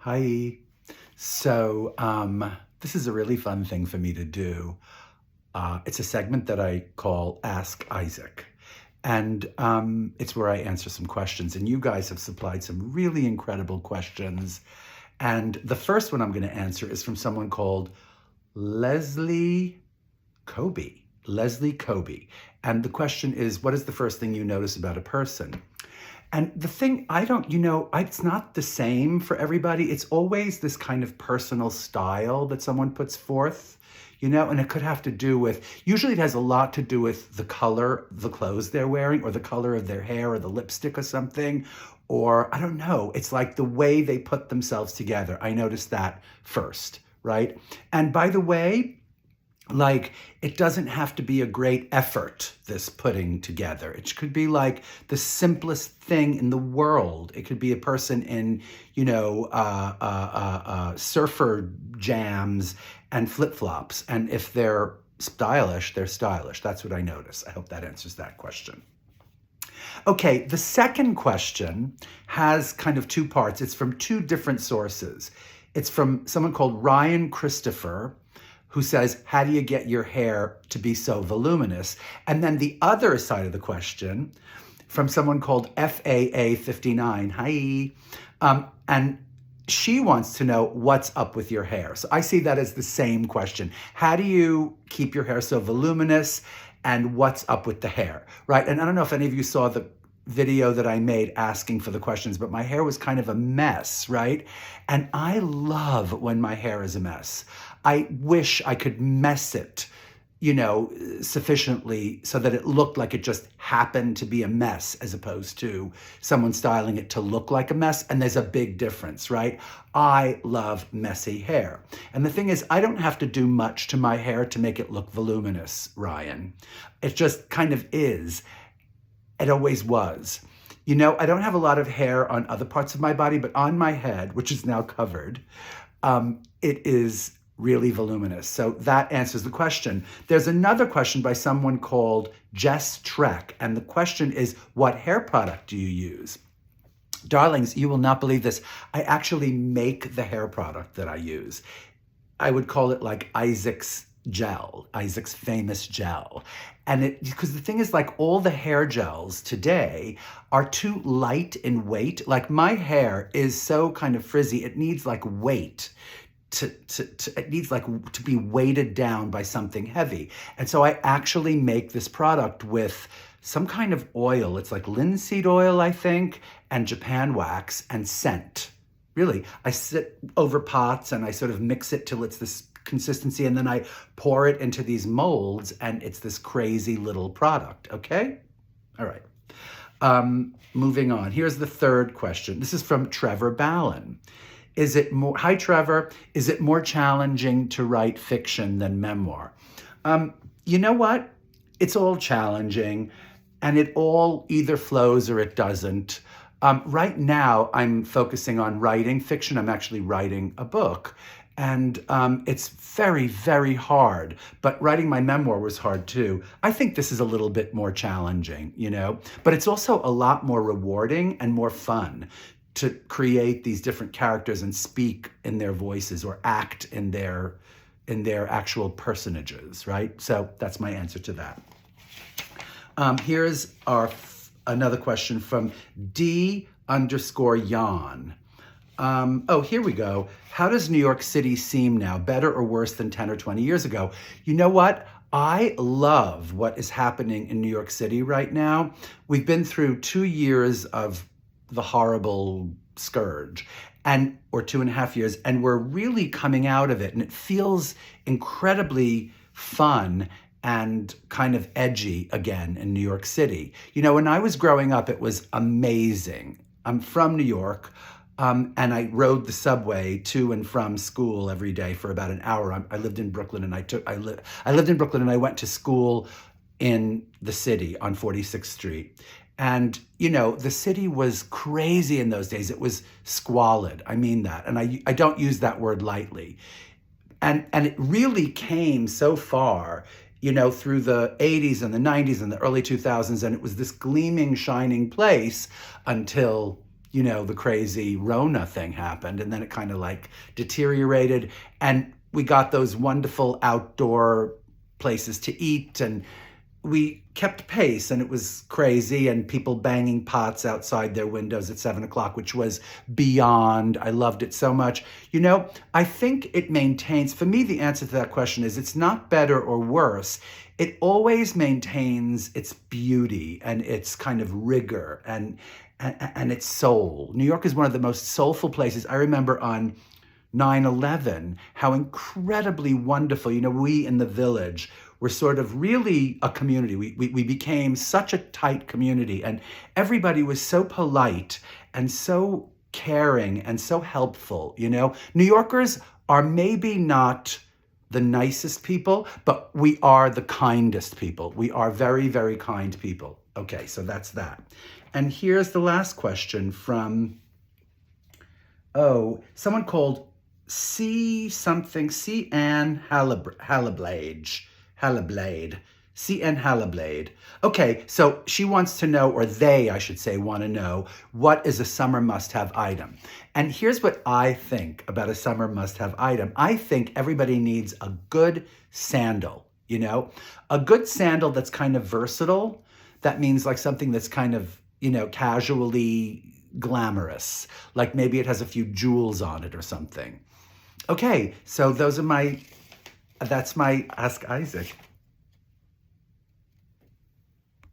Hi. This is a really fun thing for me to do. It's a segment that I call Ask Isaac. And it's where I answer some questions. And you guys have supplied some really incredible questions. And the first one I'm going to answer is from someone called Leslie Kobe. Leslie Kobe. And the question is, what is the first thing you notice about a person? And the thing, it's not the same for everybody. It's always this kind of personal style that someone puts forth, and it could have to do with, usually it has a lot to do with the color, the clothes they're wearing, or the color of their hair, or the lipstick or something, or I don't know. It's like the way they put themselves together. I noticed that first, right? And by the way, it doesn't have to be a great effort, this putting together. It could be like the simplest thing in the world. It could be a person in, surfer jams and flip-flops. And if they're stylish, they're stylish. That's what I notice. I hope that answers that question. Okay, the second question has kind of two parts. It's from two different sources. It's from someone called Ryan Christopher, who says, how do you get your hair to be so voluminous? And then the other side of the question from someone called FAA59, hi, and she wants to know what's up with your hair. So I see that as the same question. How do you keep your hair so voluminous, and what's up with the hair, right? And I don't know if any of you saw the video that I made asking for the questions, but my hair was kind of a mess, right? And I love when my hair is a mess. I wish I could mess it, sufficiently so that it looked like it just happened to be a mess, as opposed to someone styling it to look like a mess. And there's a big difference, right? I love messy hair. And the thing is, I don't have to do much to my hair to make it look voluminous, Ryan. It just kind of is. It always was. I don't have a lot of hair on other parts of my body, but on my head, which is now covered, it is really voluminous. So that answers the question. There's another question by someone called Jess Trek, and the question is, what hair product do you use? Darlings, you will not believe this. I actually make the hair product that I use. I would call it like Isaac's gel, Isaac's famous gel. And because the thing is, like, all the hair gels today are too light in weight. Like, my hair is so kind of frizzy, it needs like weight. It needs like to be weighted down by something heavy. And so I actually make this product with some kind of oil. It's like linseed oil, I think, and Japan wax and scent. Really, I sit over pots and I sort of mix it till it's this consistency, and then I pour it into these molds, and it's this crazy little product, okay? All right. Moving on. Here's the third question. This is from Trevor Ballin. Hi Trevor, is it more challenging to write fiction than memoir? You know what? It's all challenging, and it all either flows or it doesn't. Right now, I'm focusing on writing fiction. I'm actually writing a book, and it's very, very hard. But writing my memoir was hard too. I think this is a little bit more challenging, but it's also a lot more rewarding and more fun to create these different characters and speak in their voices or act in their actual personages, right? So that's my answer to that. Here's another question from D_Yan. Here we go. How does New York City seem now? Better or worse than 10 or 20 years ago? You know what? I love what is happening in New York City right now. We've been through 2 years of the horrible scourge, or 2.5 years, and we're really coming out of it. And it feels incredibly fun and kind of edgy again in New York City. When I was growing up, it was amazing. I'm from New York, and I rode the subway to and from school every day for about an hour. I lived in Brooklyn, and I lived in Brooklyn, and I went to school in the city on 46th Street. And, the city was crazy in those days. It was squalid. I mean that. And I don't use that word lightly. And it really came so far, through the 80s and the 90s and the early 2000s. And it was this gleaming, shining place until, the crazy Rona thing happened, and then it kind of like deteriorated, and we got those wonderful outdoor places to eat, and we kept pace, and it was crazy, and people banging pots outside their windows at 7 o'clock, which was beyond. I loved it so much. I think it maintains, for me, the answer to that question is it's not better or worse. It always maintains its beauty and its kind of rigor and its soul. New York is one of the most soulful places. I remember on 9/11, how incredibly wonderful, we in the Village were sort of really a community. We became such a tight community, and everybody was so polite and so caring and so helpful, New Yorkers are maybe not the nicest people, but we are the kindest people. We are very, very kind people. Okay, so that's that. And here's the last question from, someone called C. Ann Hallablade. C. N. Hallablade. Okay, so she wants to know, or they, I should say, want to know, what is a summer must-have item? And here's what I think about a summer must-have item. I think everybody needs a good sandal, A good sandal that's kind of versatile. That means like something that's kind of, casually glamorous. Like maybe it has a few jewels on it or something. Okay, so that's my Ask Isaac.